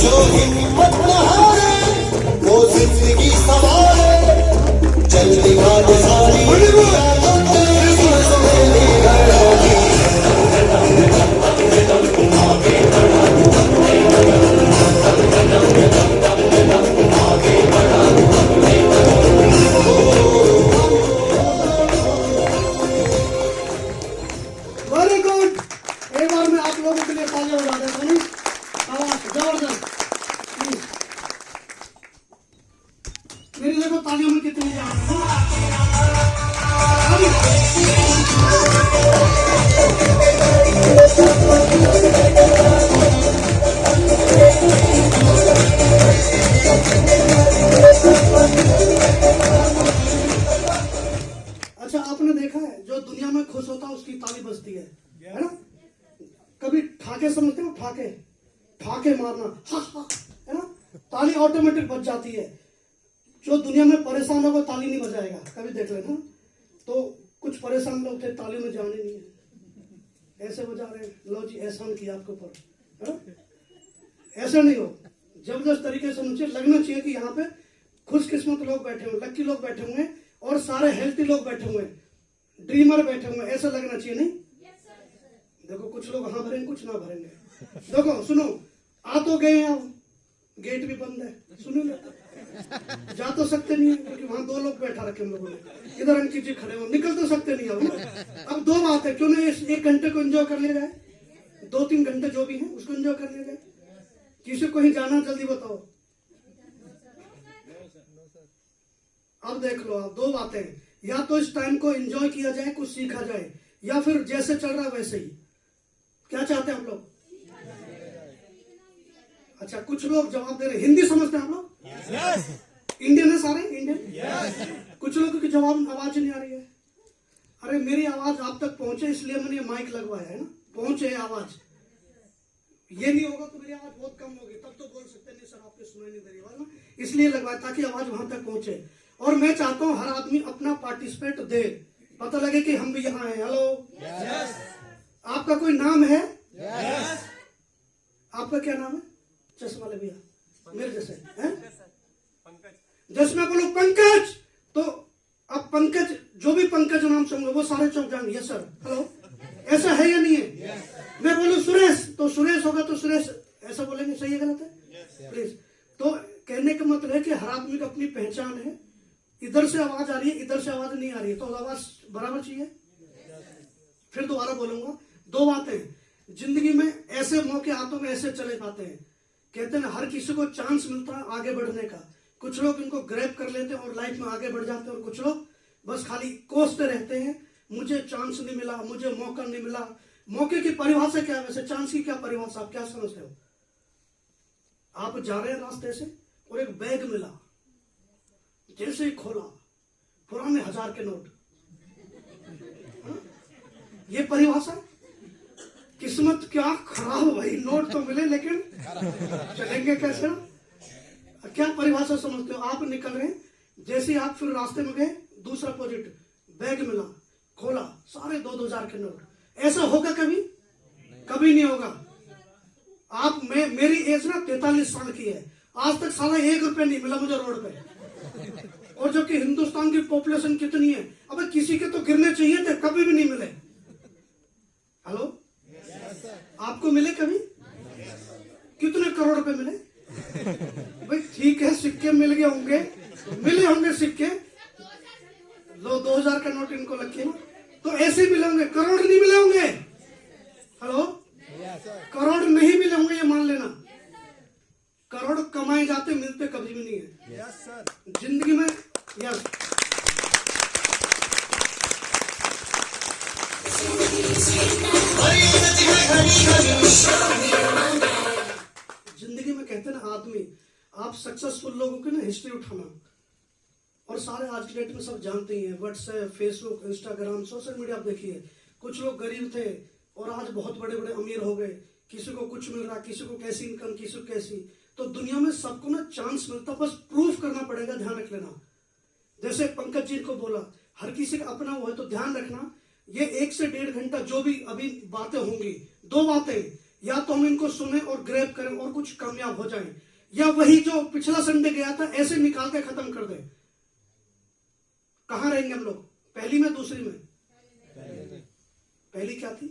जो हिम्मत न हारे वो जिंदगी संभाले, चल निकाल सारी वेरी गुड। एक बार मैं आप लोगों के लिए तालियां बजा देता हूँ। जबरदस्त। मेरी देखो तालियों में कितनी जान है। अच्छा, आपने देखा है जो दुनिया में खुश होता है उसकी ताली बजती है ना? कभी ठाके समझते हो? ठाके ठाके मारना, हा हा, है ना? ताली ऑटोमेटिक बज जाती है। जो दुनिया में परेशान होगा ताली नहीं बजाएगा। कभी देख लेना। तो कुछ परेशान लोग थे, ताली में जाने नहीं है, ऐसे बजा रहे हैं। लो जी, एहसान किया आपके ऊपर, है ना? ऐसे नहीं हो, जबरदस्त तरीके से मुझे लगना चाहिए कि यहाँ पे खुशकिस्मत लोग बैठे हुए, लक्की लोग बैठे हुए हैं और सारे हेल्थी लोग बैठे हुए हैं, ड्रीमर बैठे हुए हैं। ऐसा लगना चाहिए नहीं? देखो कुछ लोग हाँ भरेंगे, कुछ ना भरेंगे। देखो सुनो, आ तो गए हैं, अब गेट भी बंद है, सुनो जा तो सकते नहीं है क्योंकि वहां दो लोग बैठा रखे हम लोगों ने। इधर अंकित जी खड़े हो, निकल तो सकते नहीं अब दो बात है, क्यों ना इस 1 घंटे को एंजॉय कर लिया जाए, 2-3 घंटे जो भी है उसको एंजॉय कर लिया जाए। किसी को ही जाना, जल्दी बताओ। अब देख लो, आप दो बातें, या तो इस टाइम को एंजॉय किया जाए, कुछ सीखा जाए, या फिर जैसे चल रहा है वैसे ही। क्या चाहते हैं आप लोग? अच्छा, कुछ लोग जवाब दे रहे हैं। हिंदी समझते हैं आप लोग? yes. इंडियन है सारे, इंडियन? yes. कुछ लोगों की जवाब आवाज नहीं आ रही है। अरे मेरी आवाज आप तक पहुंचे इसलिए मैंने ये माइक लगवाया है ना, पहुंचे आवाज। ये नहीं होगा तो मेरी आवाज बहुत कम होगी, तब तो बोल सकते नहीं सर आपने सुनाई नहीं दे रही आवाज ना, इसलिए लगवाया ताकि आवाज वहां तक पहुंचे। और मैं चाहता हूं हर आदमी अपना पार्टिसिपेट दे, पता लगे कि हम भी यहाँ हैं। Hello, yes. आपका कोई नाम है? yes. आपका क्या नाम है? चश्मा वाले भैया मेरे जैसे हैं? जैसे मैं बोलूं पंकज, तो अब पंकज, जो भी पंकज नाम सुनोगे वो सारे चौक जाएंगे यस सर, हेलो। ऐसा है या नहीं है? yes. मैं बोलूं सुरेश, तो सुरेश होगा तो सुरेश ऐसा बोलेंगे, सही है गलत है? Please yes. तो कहने का मतलब है कि हर आदमी को अपनी पहचान है। इधर से आवाज आ रही है, इधर से आवाज नहीं आ रही है, तो आवाज बराबर चाहिए। फिर दोबारा बोलूंगा, दो बातें, जिंदगी में ऐसे मौके हाथों में ऐसे चले पाते हैं। कहते हैं हर किसी को चांस मिलता है आगे बढ़ने का, कुछ लोग इनको ग्रैब कर लेते हैं और लाइफ में आगे बढ़ जाते हैं, और कुछ लोग बस खाली कोसते रहते हैं, मुझे चांस नहीं मिला, मुझे मौका नहीं मिला। मौके की परिभाषा क्या है वैसे? चांस की क्या परिभाषा, आप क्या समझते हो? आप जा रहे हैं रास्ते से और एक बैग मिला, जैसे ही खोला पुराने 1000 के नोट, हा? ये परिभाषा? किस्मत क्या खराब भाई, नोट तो मिले लेकिन चलेंगे कैसे? क्या परिभाषा समझते हो? आप निकल रहे हैं, जैसे ही आप फिर रास्ते में गए, दूसरा प्रोजेक्ट, बैग मिला, खोला, सारे 2-2000 के नोट। ऐसा होगा कभी? कभी नहीं होगा। आप मेरी एज ना 43 साल की है, आज तक साला 1 रुपया नहीं मिला मुझे रोड पे। और जबकि हिंदुस्तान की पॉपुलेशन कितनी है, अब किसी के तो गिरने चाहिए थे, कभी भी नहीं मिले। हेलो, आपको मिले कभी? कितने करोड़ रुपए मिले? भाई ठीक है, सिक्के मिल गए होंगे, मिले होंगे सिक्के, लो 2000 का नोट इनको रखिए ना, तो ऐसे मिले होंगे, करोड़ नहीं मिले होंगे। हेलो, करोड़ नहीं मिले होंगे, ये मान लेना। करोड़ कमाए जाते, मिलते कभी भी नहीं है जिंदगी में। यस, जिंदगी में कहते हैं ना आदमी, आप सक्सेसफुल लोगों की ना हिस्ट्री उठाना, और सारे आज की डेट में सब जानते ही हैं, WhatsApp, Facebook, Instagram, social media. आप देखिए, कुछ लोग गरीब थे और आज बहुत बड़े बड़े अमीर हो गए, किसी को कुछ मिल रहा, किसी को कैसी इनकम, किसी को कैसी। तो दुनिया में सबको ना चांस मिलता, बस प्रूफ करना पड़ेगा, ध्यान रख लेना। जैसे पंकज जी को बोला, हर किसी का अपना वो है, तो ध्यान रखना, ये 1 से 1.5 घंटा जो भी अभी बातें होंगी, 2 बातें, या तो हम इनको सुने और ग्रैब करें और कुछ कामयाब हो जाएं, या वही जो पिछला संडे गया था ऐसे निकाल के खत्म कर दें। कहां रहेंगे हम लोग, पहली में दूसरी में? पहली क्या थी?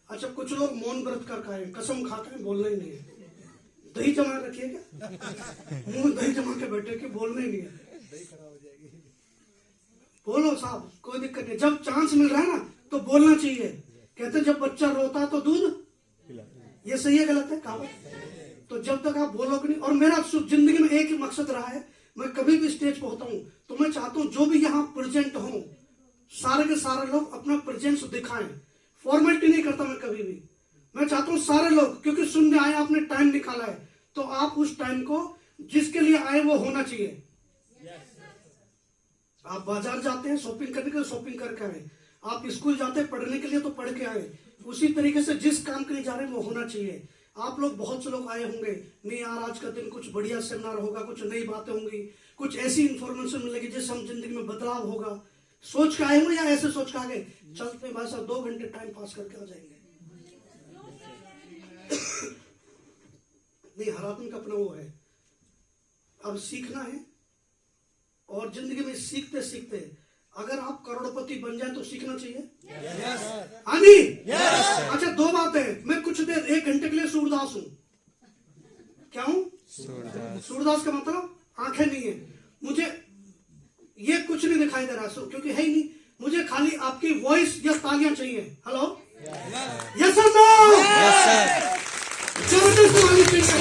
अच्छा, कुछ लोग मौन व्रत कर खाए, कसम खा के बोलना ही नहीं है। दही जमा रखिए क्या, मुंह दही जमा के बैठे कि बोलना ही नहीं है। बोलो साहब, कोई दिक्कत नहीं, जब चांस मिल रहा है ना तो बोलना चाहिए। कहते जब बच्चा रोता तो दूध, ये सही है गलत है कहावत? तो जब तक आप बोलोगे नहीं, और मेरा जिंदगी में एक ही मकसद रहा है, मैं कभी भी स्टेज पे होता हूं तो मैं चाहता हूं जो भी यहाँ प्रेजेंट हो सारे के सारे लोग अपना प्रेजेंस दिखाएं। फॉर्मेलिटी नहीं करता मैं कभी भी, मैं चाहता हूं सारे लोग, क्योंकि सुनने आए, आपने टाइम निकाला है, तो आप उस टाइम को जिसके लिए आए वो होना चाहिए। आप बाजार जाते हैं शॉपिंग करने के लिए, शॉपिंग करके आए। आप स्कूल जाते हैं पढ़ने के लिए, तो पढ़ के आए। उसी तरीके से जिस काम के लिए जा रहे हैं वो होना चाहिए। आप लोग, बहुत से लोग आए होंगे, नहीं यार आज का दिन कुछ बढ़िया सेमिनार होगा, कुछ नई बातें होंगी, कुछ ऐसी इंफॉर्मेशन मिलेगी जिससे हम जिंदगी में बदलाव होगा, सोच के आए होंगे, या ऐसे सोच के आ गए चलते हैं भाई साहब 2 घंटे टाइम पास करके आ जाएंगे। नहीं, हर आदमी का अपना वो है। अब सीखना है, और जिंदगी में सीखते सीखते अगर आप करोड़पति बन जाए तो सीखना चाहिए। हाँ जी, अच्छा 2 बातें, मैं कुछ देर 1 घंटे के लिए सूरदास हूं। क्या हूं? सूरदास का मतलब आंखें नहीं है, मुझे ये कुछ नहीं दिखाई दे रहा क्योंकि है ही नहीं, मुझे खाली आपकी वॉइस या तालियां चाहिए। हेलो, यस सर, जबरदस्त ताली चाहिए।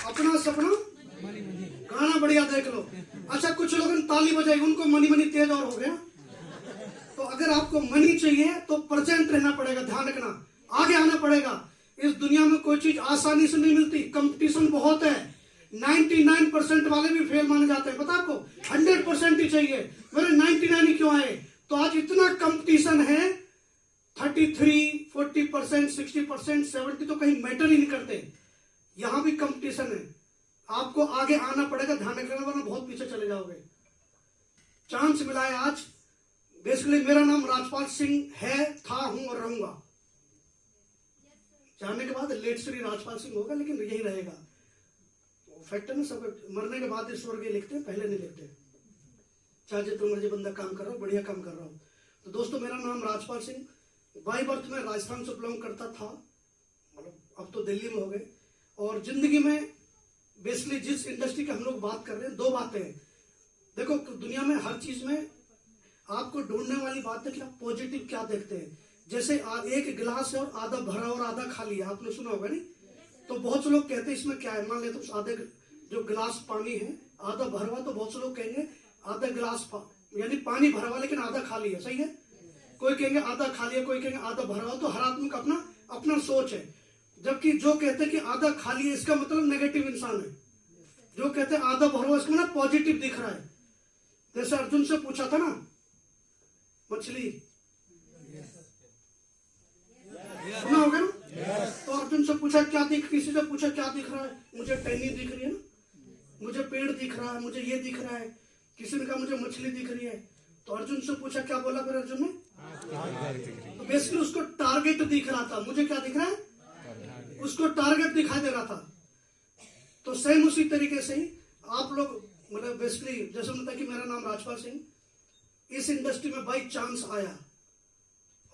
अपना सपना गाना बढ़िया देख लो। अच्छा, कुछ लोगों ने ताली बजाई, उनको मनी मनी तेज और हो गया। तो अगर आपको मनी चाहिए तो प्रेजेंट रहना पड़ेगा, ध्यान रखना, आगे आना पड़ेगा। इस दुनिया में कोई चीज आसानी से नहीं मिलती, कंपटीशन बहुत है। 99% वाले भी फेल माने जाते हैं, पता आपको? 100% ही चाहिए। मेरे 99 ही क्यों आए? तो आज इतना कंपटीशन है, 33, 40%, 60%, 70 तो कहीं मैटर ही नहीं करते। यहां भी कंपटीशन है, आपको आगे आना पड़ेगा, ध्यान रखना, वरना बहुत पीछे चले जाओगे। चांस मिला है आज। बेसिकली मेरा नाम राजपाल सिंह है, था, हूं और रहूंगा। जाने के बाद लेट श्री राजपाल सिंह होगा, लेकिन यही रहेगा। फैक्ट है ना, सब मरने के बाद स्वर्गीय लिखते हैं, पहले नहीं लिखते। चाहे जितना मर्जी बंदा काम कर रहा हो, बढ़िया काम कर रहा हो। तो दोस्तों, मेरा नाम राजपाल सिंह, बाई बर्थ में राजस्थान से बिलोंग करता था, मतलब अब तो दिल्ली में हो गए। और जिंदगी में बेसिकली जिस इंडस्ट्री की हम लोग बात कर रहे हैं, 2 बातें हैं। देखो, दुनिया में हर चीज में आपको ढूंढने वाली बात है कि आप पॉजिटिव क्या देखते हैं। जैसे एक गिलास है और आधा भरा और आधा खाली है, आपने सुना होगा नहीं? तो बहुत से लोग कहते हैं इसमें क्या है, मान लेते तो आधे जो गिलास पानी है आधा भरा हुआ, तो बहुत से लोग कहेंगे आधा गिलास यानी पानी भरा हुआ लेकिन आधा खाली है, सही है? कोई कहेंगे आधा खाली है, कोई कहेंगे आधा भरा हुआ। तो हर आदमी का अपना अपना सोच है। जबकि जो कहते हैं कि आधा खाली है, इसका मतलब नेगेटिव इंसान है। जो कहते हैं आधा भरा हुआ, इसका मतलब पॉजिटिव दिख रहा है। जैसे अर्जुन से पूछा था ना, मछली सुना होगा ना? तो अर्जुन से पूछा क्या दिख, किसी से पूछा क्या दिख रहा है, मुझे टहनी दिख रही है ना, मुझे पेड़ दिख रहा है, मुझे ये दिख रहा है। किसी ने कहा मुझे मछली दिख रही है। तो अर्जुन से पूछा, क्या बोला फिर अर्जुन ने? तो बेसिकली उसको टारगेट दिख रहा था। मुझे क्या दिख रहा है? उसको टारगेट दिखाई दे रहा था। तो सेम उसी तरीके से ही आप लोग, मतलब बेसिकली जैसे होता है कि मेरा नाम राजपाल सिंह, इस इंडस्ट्री में बाई चांस आया।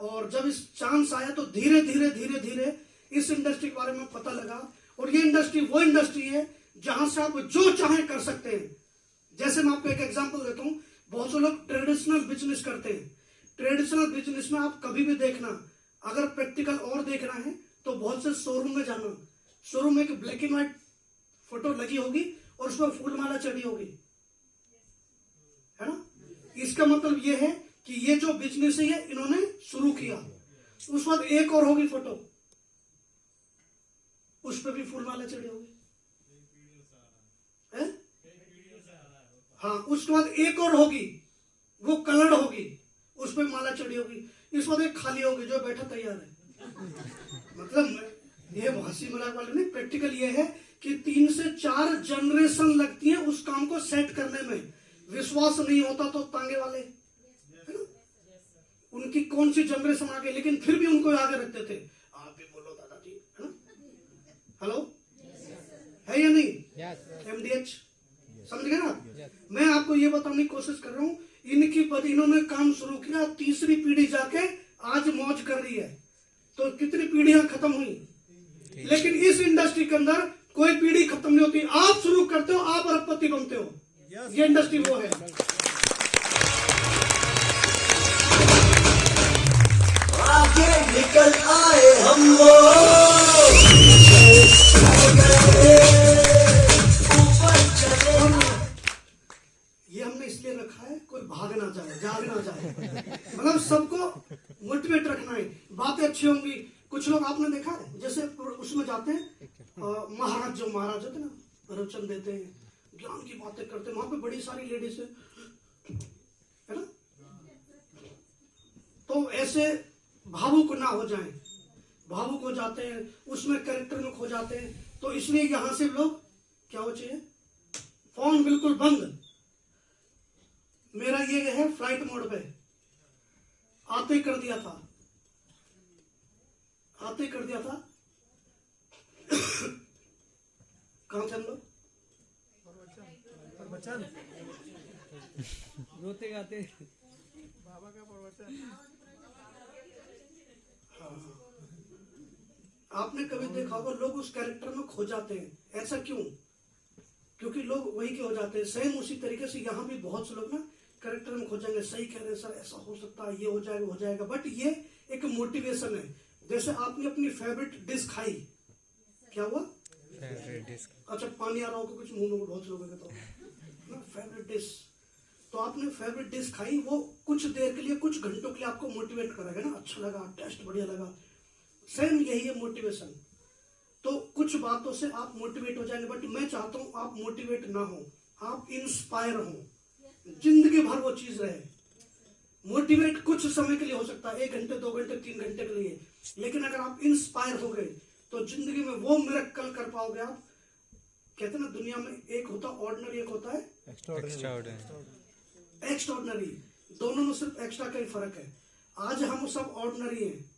और जब इस चांस आया तो धीरे धीरे धीरे धीरे इस इंडस्ट्री के बारे में पता लगा। और ये इंडस्ट्री वो इंडस्ट्री है जहां से आप जो चाहे कर सकते हैं। जैसे मैं आपको एक एग्जांपल देता हूं, बहुत से लोग ट्रेडिशनल बिजनेस करते हैं। ट्रेडिशनल बिजनेस में आप कभी भी देखना, अगर प्रैक्टिकल और देखना है तो बहुत से शोरूम में जाना। शोरूम में एक ब्लैक एंड व्हाइट फोटो लगी होगी और उस पर फूल माला चढ़ी होगी, है ना? इसका मतलब यह है कि ये जो बिजनेस है ये इन्होंने शुरू किया। उस वक्त एक और होगी फोटो, उस पर भी फूल माला चढ़ी होगी, है? हाँ, उसके बाद एक और होगी, वो कलर होगी, उस पर माला चढ़ी होगी। इस वक्त एक खाली होगी, जो बैठा तैयार है। मतलब ये हंसी मजाक वाले नहीं, प्रैक्टिकल ये है कि 3 से 4 जनरेशन लगती है उस काम को सेट करने में। विश्वास नहीं होता तो तांगे वाले, है ना, उनकी कौन सी जनरेशन आ गई, लेकिन फिर भी उनको आगे रखते थे। आप भी बोलो दादाजी, है ना। हेलो, है या नहीं? MDH समझ गए ना? मैं आपको ये बताने की कोशिश कर रहा हूं, इन्होंने काम शुरू किया, तीसरी पीढ़ी जाके आज मौज कर रही है। तो कितनी पीढ़ियां खत्म हुई, लेकिन इस इंडस्ट्री के अंदर कोई पीढ़ी खत्म नहीं होती। आप शुरू करते हो, आप अरबपति बनते हो। ये इंडस्ट्री वो है। आगे निकल आए हम लोग, ये हमने इसलिए रखा है कोई भाग ना जाए, जाग ना जाए, मतलब सबको मोटिवेट रखना है। बातें अच्छी होंगी। कुछ लोग आपने देखा है, जैसे उसमें जाते हैं, महाराज होते ना, प्रवचन देते हैं, ज्ञान की बातें करते हैं, वहां पे बड़ी सारी लेडीज है ना। तो ऐसे भावुक ना हो जाएं, भावुक हो जाते हैं, उसमें कैरेक्टर में खो जाते हैं। तो इसलिए यहां से लोग क्या हो चाहिए, फोन बिल्कुल बंद। मेरा ये है फ्लाइट मोड पे, आते ही कर दिया था, आते ही कर दिया था। कहां थे हम लोग? प्रवचन रोते गाते बाबा का प्रवचन। हाँ। आपने कभी देखा होगा लोग उस कैरेक्टर में खो जाते हैं। ऐसा क्यों? क्योंकि लोग वही के हो जाते हैं। सेम उसी तरीके से यहाँ भी बहुत से लोग ना कैरेक्टर में खो जाएंगे। सही कह रहे हैं सर, ऐसा हो सकता है, ये हो जाएगा, हो जाएगा। बट ये एक मोटिवेशन है। जैसे आपने अपनी फेवरेट डिश खाई, क्या हुआ? Favourite dish. अच्छा, पानी आ रहा होगा कुछ मुंह में, बहुत लोगों के तो फेवरेट डिश। तो आपने फेवरेट डिश खाई, वो कुछ देर के लिए, कुछ घंटों के लिए आपको मोटिवेट करेगा ना, अच्छा लगा, टेस्ट बढ़िया लगा। सेम यही है मोटिवेशन। तो कुछ बातों से आप मोटिवेट हो जाएंगे, बट मैं चाहता हूं आप मोटिवेट ना हो, आप इंस्पायर हो, जिंदगी भर वो चीज रहे। मोटिवेट कुछ समय के लिए हो सकता है, 1 घंटे, 2 घंटे, 3 घंटे के लिए, लेकिन अगर आप इंस्पायर हो गए तो जिंदगी में वो मिरेकल कर पाओगे आप। कहते ना, दुनिया में एक होता ऑर्डिनरी, एक होता है एक्स्ट्राऑर्डिनरी। दोनों में सिर्फ एक्स्ट्रा का ही फर्क है। आज हम सब ऑर्डिनरी हैं,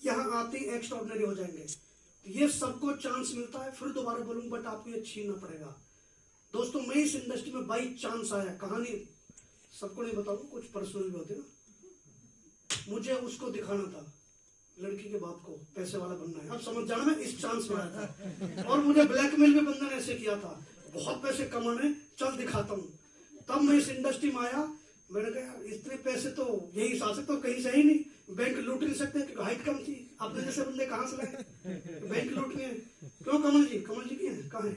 यहाँ आते ही एक्स्ट्राऑर्डिनरी हो जाएंगे। ये सबको चांस मिलता है, फिर दोबारा बोलूंगा, बट आपको ये छीनना पड़ेगा। दोस्तों, मैं इस इंडस्ट्री में बाई चांस आया। कहानी सबको नहीं बताऊंगा, कुछ पर्सनल भी होते ना। मुझे उसको दिखाना था, लड़की के बाप को पैसे वाला बनना है। अब समझ जाना, मैं इस चांस में आया था। और मुझे ब्लैकमेल भी बंदे ने ऐसे किया था, बहुत पैसे कमाने, चल दिखाता हूँ। तब मैं इस इंडस्ट्री में आया। मैंने कहा यार, इतने पैसे तो यही आ सकते हो, कहीं से ही नहीं। बैंक लूट नहीं सकते क्योंकि हाइट कम थी। अपने जैसे बंदे कहाँ से लाए? बैंक लूट रहे हैं। क्यों? कमल जी की है, कहाँ है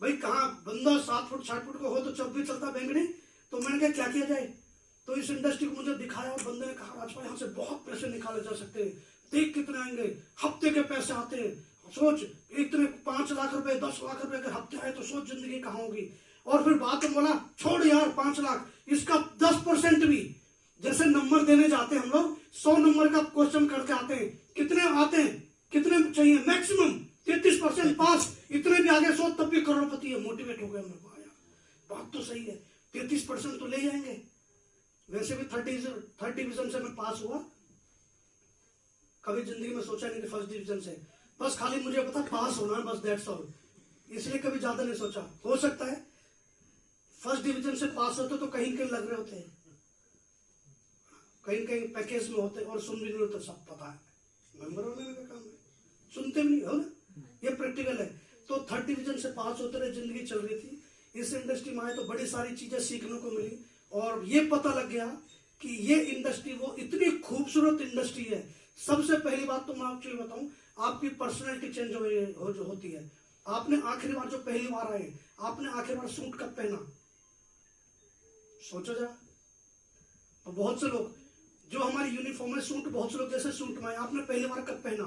भाई? कहाँ बंदा 7 फुट 60 फुट का हो तो चब भी चलता, बैंक नहीं। तो मैंने कहा क्या किया जाए? तो इस इंडस्ट्री को मुझे दिखाया, और बंदे ने कहा राजपाल, यहाँ से बहुत पैसे निकाले जा सकते हैं, देख कितने आएंगे, हफ्ते के पैसे आते हैं। सोच, इतने 5 लाख रुपए, 10 लाख रुपए अगर हफ्ते आए तो सोच जिंदगी कहाँ होगी। और फिर बात में बोला, छोड़ यार 5 लाख, इसका 10% भी। जैसे नंबर देने जाते हैं हम लोग, 100 नंबर का क्वेश्चन करके आते हैं, कितने आते हैं, कितने चाहिए? मैक्सिमम 33% पास। इतने भी आगे सोच, तब भी करोड़पति है। मोटिवेट हो गया मैं, बात तो सही है, 33% तो ले जाएंगे। वैसे भी 30 डिवीजन से मैं पास हुआ। कभी जिंदगी में सोचा नहीं कि फर्स्ट डिवीजन से, बस खाली मुझे पता पास होना है, बस दैट्स ऑल। इसलिए कभी ज्यादा नहीं सोचा। हो सकता है फर्स्ट डिवीजन से पास होते तो कहीं कहीं लग रहे होते हैं, कहीं कहीं पैकेज में होते, और सुन भी नहीं होते, सब पता है। मेंबर होने का काम है, सुनते भी नहीं हो ना, ये प्रैक्टिकल है। तो 3rd डिवीजन से पास होते रहे, जिंदगी चल रही थी। इस इंडस्ट्री में आए तो बड़ी सारी चीजें सीखने को मिली, और ये पता लग गया कि ये इंडस्ट्री वो इतनी खूबसूरत इंडस्ट्री है। सबसे पहली बात तो मैं आपको बताऊं, आपकी पर्सनैलिटी चेंज जो होती है। आपने आखिरी बार जो पहली बार आए, आपने आखिरी बार सूट कब पहना? सोचो जरा। तो बहुत से लोग जो हमारी यूनिफॉर्म है सूट, बहुत से लोग जैसे सूट में, आपने पहली बार कब पहना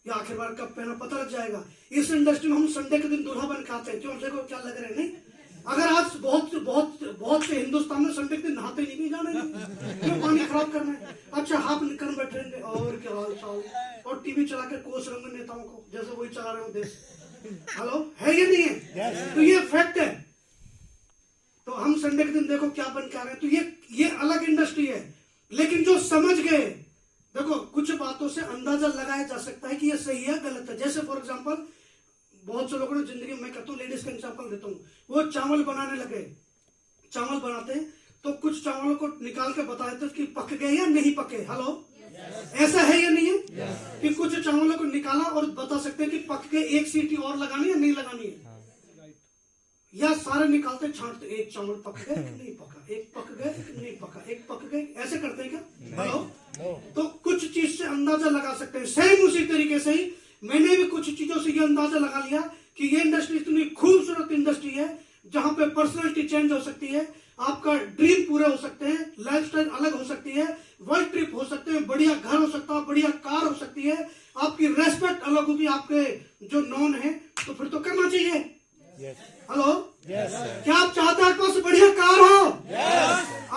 या आखिरी बार कब पहना, पता लग जाएगा। इस इंडस्ट्री में हम संडे के दिन दूल्हा बन के आते हैं, क्यों? देखो क्या लग रहे हैं, नहीं? अगर आज बहुत से हिंदुस्तान में संडे के दिन नहाते नहीं जाने, क्यों? पानी खराब करना है। अच्छा, हाथ निकल बैठे रहेंगे, और क्या हाल चाल, और टीवी चला के कोस रंगे नेताओं को, जैसे वही चला रहे हो देश। हेलो, है या नहीं है? तो ये फैक्ट है। तो हम संडे के दिन देखो क्या बन के आ रहे हैं। तो ये अलग इंडस्ट्री है, लेकिन जो समझ गए, देखो कुछ बातों से अंदाजा लगाया जा सकता है कि ये सही है गलत है। जैसे फॉर एग्जांपल, बहुत से लोगों ने जिंदगी में, मैं कहता हूँ लेडीज का एग्जांपल देता हूँ, वो चावल बनाने लगे, चावल बनाते हैं तो कुछ चावलों को निकाल के बता देते कि पक गए या नहीं पके। हेलो, ऐसा है या नहीं है? कि कुछ चावलों को निकाला और बता सकते हैं कि पक गए, एक सीटी और लगानी है नहीं लगानी है, या सारे निकालते छांटते, एक चावल पक गए नहीं पका, एक पक गए नहीं पका, एक पक गए, ऐसे करते हैं क्या? हेलो, तो कुछ चीज से अंदाजा लगा सकते हैं। सेम उसी तरीके से ही मैंने भी कुछ चीजों से ये अंदाजा लगा लिया कि ये इंडस्ट्री इतनी खूबसूरत इंडस्ट्री है जहां पे पर्सनालिटी चेंज हो सकती है, आपका ड्रीम पूरे हो सकते हैं, लाइफस्टाइल अलग हो सकती है, वर्ल्ड ट्रिप हो सकते हैं, बढ़िया घर हो सकता है, बढ़िया कार हो सकती है, आपकी रेस्पेक्ट अलग होगी आपके जो नॉन है। तो फिर तो करना चाहिए। हेलो, क्या आप चाहते हैं आपके पास बढ़िया कार हो?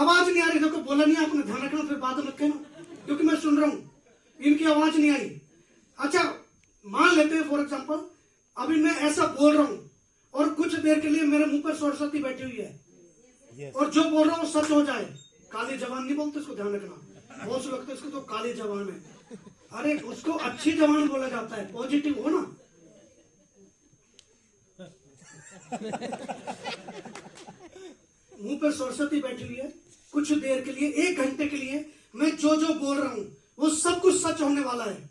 आवाज नहीं आ रही, देखो बोला नहीं आपने, ध्यान रखना, फिर बाद में कहना, क्योंकि मैं सुन रहा हूं, इनकी आवाज नहीं आई। अच्छा, मान लेते हैं फॉर एग्जांपल, अभी मैं ऐसा बोल रहा हूं और कुछ देर के लिए मेरे मुंह पर सरस्वती बैठी हुई है और जो बोल रहा हूं सच हो जाए। काली जवान नहीं बोलते इसको, ध्यान रखना। बहुत से लोग तो इसको तो काली जवान है, अरे उसको अच्छी जवान बोला जाता है, पॉजिटिव हो ना। मुंह पर सरस्वती बैठी हुई है, कुछ देर के लिए, 1 घंटे के लिए मैं जो जो बोल रहा हूं वो सब कुछ सच होने वाला है।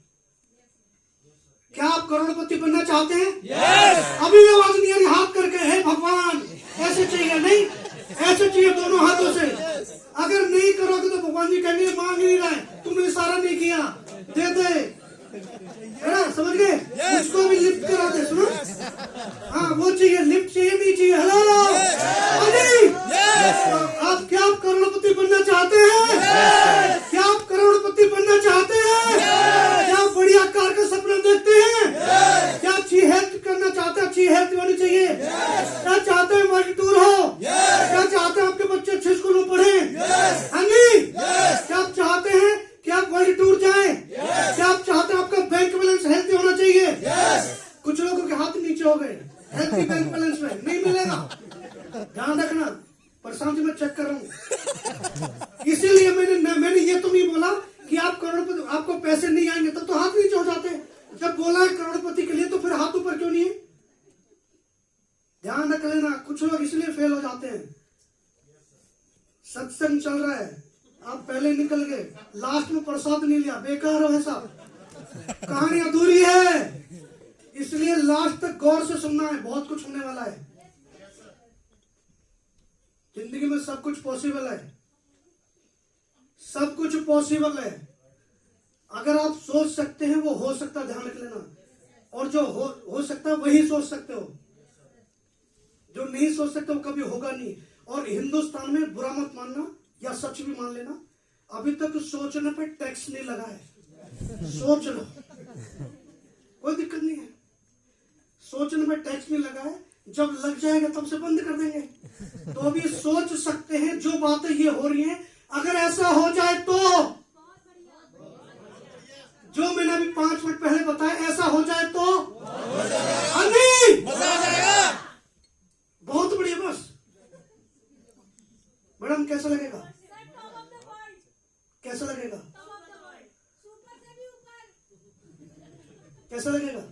क्या आप करोड़पति बनना चाहते हैं? अभी आवाज नहीं आ रही, हाथ करके, हे भगवान, ऐसे चाहिए, नहीं ऐसे चाहिए दोनों हाथों से। अगर नहीं करोगे तो भगवान जी कहेंगे मांग नहीं रहा है, तुमने इशारा नहीं किया, दे दे, है ना? समझ गए? उसको भी लिफ्ट करा दे, सुनो। हाँ, वो चाहिए, लिफ्ट चाहिए, नहीं चाहिए? हेलो, आप क्या आप करोड़पति बनना चाहते हैं? क्या आप करोड़पति बनना चाहते हैं? क्या आप बढ़िया कार का सपना देखते हैं? क्या अच्छी हेल्थ करना चाहते हैं? अच्छी हेल्थ होनी चाहिए। क्या चाहते हैं वर्ल्ड टूर हो? क्या चाहते हैं आपके बच्चे अच्छे स्कूल में पढ़े? हाँ जी, क्या आप चाहते हैं कि आप वर्ल्ड टूर जाएं? क्या आप चाहते हैं आपका बैंक बैलेंस हेल्थी होना चाहिए? कुछ लोगों के हाथ नीचे हो गए, हेल्थी बैंक बैलेंस में नहीं मिलेगा, ध्यान रखना। प्रशांत जी मैं चेक कर रहा हूँ, इसीलिए मैंने ये तो नहीं बोला कि आप करोड़पति, आपको पैसे नहीं आएंगे तब तो हाथ नीचे हो जाते। जब बोला है करोड़पति के लिए तो फिर हाथ ऊपर क्यों नहीं है? ध्यान रख लेना, कुछ लोग इसलिए फेल हो जाते हैं। सत्संग चल रहा है, आप पहले निकल गए, लास्ट में प्रसाद नहीं लिया, बेकार हो ऐसा, कहानी अधूरी है। इसलिए लास्ट तक गौर से सुनना है, बहुत कुछ होने वाला है जिंदगी में। सब कुछ पॉसिबल है, सब कुछ पॉसिबल है। अगर आप सोच सकते हैं वो हो सकता है, ध्यान रख लेना। और जो हो सकता है वही सोच सकते हो, जो नहीं सोच सकते वो कभी होगा नहीं। और हिंदुस्तान में बुरा मत मानना या सच भी मान लेना, अभी तक सोचने पे टैक्स नहीं लगा है। सोच लो, कोई दिक्कत नहीं है, सोचने पे टैक्स नहीं लगा है। जब लग जाएगा तब से बंद कर देंगे। तो अभी सोच सकते हैं जो बातें ये हो रही हैं, अगर ऐसा हो जाए तो, जो मैंने अभी 5 मिनट पहले बताया, ऐसा हो जाए तो बहुत बढ़िया। बस मैडम कैसा लगेगा? कैसा लगेगा? कैसा लगेगा?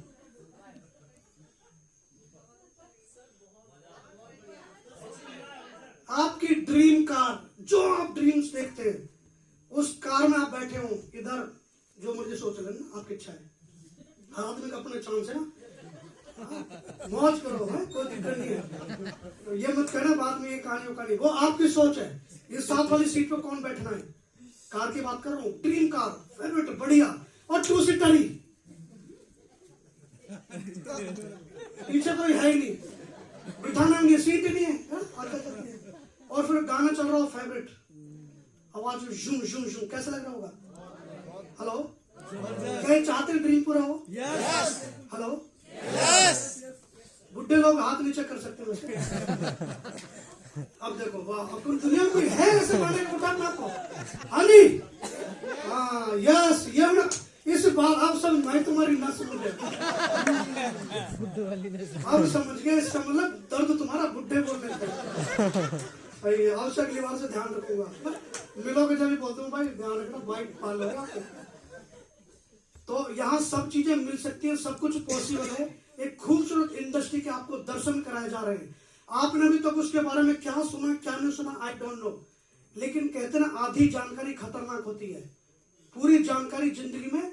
आपकी ड्रीम कार, जो आप ड्रीम्स देखते हैं, उस कार में आप बैठे हो, इधर जो मर्जी सोच लेना, आपकी इच्छा है। हर आदमी का अपना चांस है ना, मौज करो, है कोई दिक्कत नहीं है। तो ये मत कहना बाद में ये कहानी, वो आपकी सोच है। इस साथ वाली सीट पे कौन बैठना है? कार की बात कर रहा हूँ, ड्रीम कार, फेवरेट, बढ़िया, और 2 सीटर ही, पीछे कोई है ही नहीं, बिठाना ये सीट ही नहीं है, आगे चलती है। और फिर गाना चल रहा हो फेवरेट, आवाज में झूम झूम झूम, कैसा लग रहा होगा? हेलो, क्या चाहते हैं ड्रीम पूरा हो? हेलो, बुढ़े लोग हाथ नीचे कर सकते हैं वैसे। अब देखो, वाह, अब दुनिया में कोई है ऐसे गाने का आपको? हाँ जी, हाँ, यस, ये इस बात अब सब मैं तुम्हारी न समझ अब समझ गए, इसका मतलब दर्द तुम्हारा बुढ़े बोलने का। भाई अब से अगली बार से ध्यान रखूंगा, मिलोगे जब भी बोलता हूँ भाई ध्यान रखना, बाइक पाल लोगे आपको। तो यहाँ सब चीजें मिल सकती है, सब कुछ पॉसिबल है। एक खूबसूरत इंडस्ट्री के आपको दर्शन कराए जा रहे हैं। आपने अभी तक उसके बारे में क्या सुना क्या नहीं सुना, आई डोंट नो, लेकिन कहते ना आधी जानकारी खतरनाक होती है। पूरी जानकारी जिंदगी में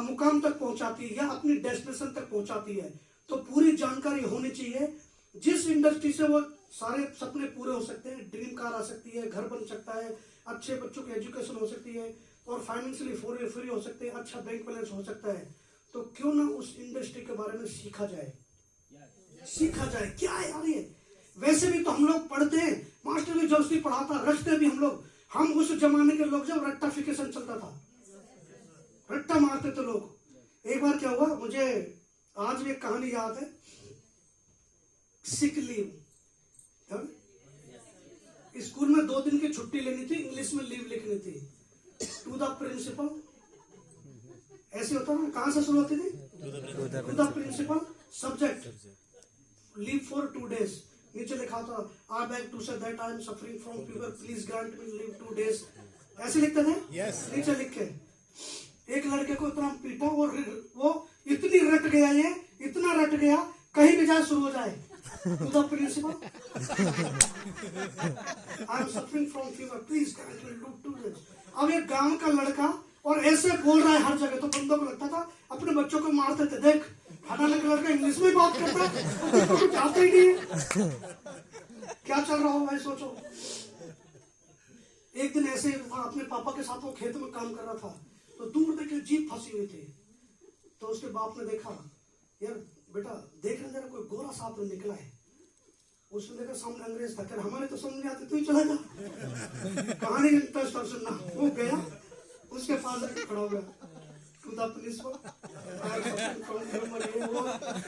मुकाम तक पहुंचाती है या अपनी डेस्टिनेशन तक पहुंचाती है। तो पूरी जानकारी होनी चाहिए। जिस इंडस्ट्री से वो सारे सपने पूरे हो सकते हैं, ड्रीम कार आ सकती है, घर बन सकता है, अच्छे बच्चों की एजुकेशन हो सकती है और फाइनेंशियली फ्री हो सकते हैं, अच्छा बैंक बैलेंस हो सकता है। तो क्यों ना उस इंडस्ट्री के बारे में सीखा जाए, सीखा जाए। क्या है यार ये, वैसे भी तो हम लोग पढ़ते हैं, मास्टर भी जबरदस्ती पढ़ाता, रटते भी हम लोग। हम उस जमाने के लोग जब रट्टाफिकेशन चलता था, रट्टा मारते थे लोग। एक बार क्या हुआ, मुझे आज भी एक कहानी याद है। सिक लीव, स्कूल में 2 दिन की छुट्टी लेनी थी, इंग्लिश में लीव लिखनी थी। टू द प्रिंसिपल, ऐसे होता ना, कहां से शुरू होती थी, to the principal, subject leave for 2 days। नीचे लिखा था I beg to say that I am suffering from fever, please grant me leave 2 days। ऐसे लिखते थे नीचे लिख के। एक लड़के को इतना पीटा और वो इतनी रट गया, ये इतना रट गया, कहीं भी जाए शुरू हो जाए to the principal I am suffering from fever, please grant me leave 2 days। अब एक गांव का लड़का और ऐसे बोल रहा है हर जगह, तो बंदों को लगता था अपने बच्चों को मारते थे। देख फलाना का लड़का इंग्लिश में बात करता है, तो कुछ आता ही नहीं है, क्या चल रहा हो भाई सोचो। एक दिन ऐसे अपने पापा के साथ वो खेत में काम कर रहा था, तो दूर देखे जीप फंसी हुई थी। तो उसके बाप ने देखा, यार बेटा देख रहे जरा कोई गोरा सांप निकला है। उसने देखा सामने अंग्रेज था, कर हमारे तो समझ नहीं आते, तू ही चला जा, कहानी इंटरेस्ट सुनना। वो गया, उसके पास खड़ा हो गया, पुलिस को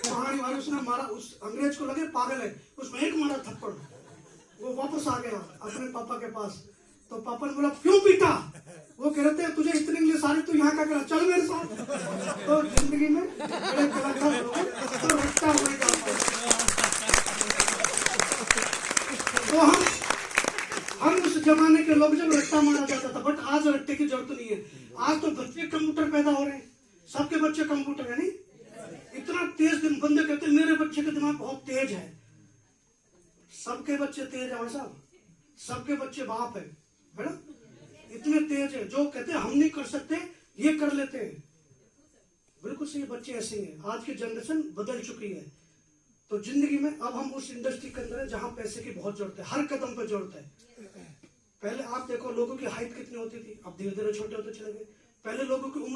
कहानी मारी, उसने मारा, उस अंग्रेज को लगे पागल है, उसमें एक मारा थप्पड़। वो वापस आ गया अपने पापा के पास। तो पापा ने बोला क्यों पीटा, वो कह रहे थे तुझे इतनी इंग्लिश आ रही, तू यहाँ क्या करा, चल मेरे साथ। तो जिंदगी में बड़े कलाकार लोग तो रट्टा हो ही जाता है। तो हम उस जमाने के लोग जब रट्टा मारा जाता था, बट आज रट्टे की जरूरत नहीं है। आज तो बच्चे कंप्यूटर पैदा हो रहे हैं, सबके बच्चे कंप्यूटर है नहीं। इतना तेज दिन, बंदे कहते हैं मेरे बच्चे का दिमाग बहुत तेज है। सबके बच्चे तेज है साहब, सबके बच्चे बाप है ना, इतने तेज है। जो कहते हैं हम नहीं कर सकते, ये कर लेते हैं। बिल्कुल सही, बच्चे ऐसे हैं। आज की जनरेशन बदल चुकी है। तो जिंदगी में अब हम उस इंडस्ट्री के अंदर है जहां पैसे की बहुत जरूरत है, हर कदम पे जरूरत है। पहले आप देखो लोगों की हाइट कितनी होती थी, अब धीरे धीरे छोटे होते चले गए। पहले लोगों की उम्र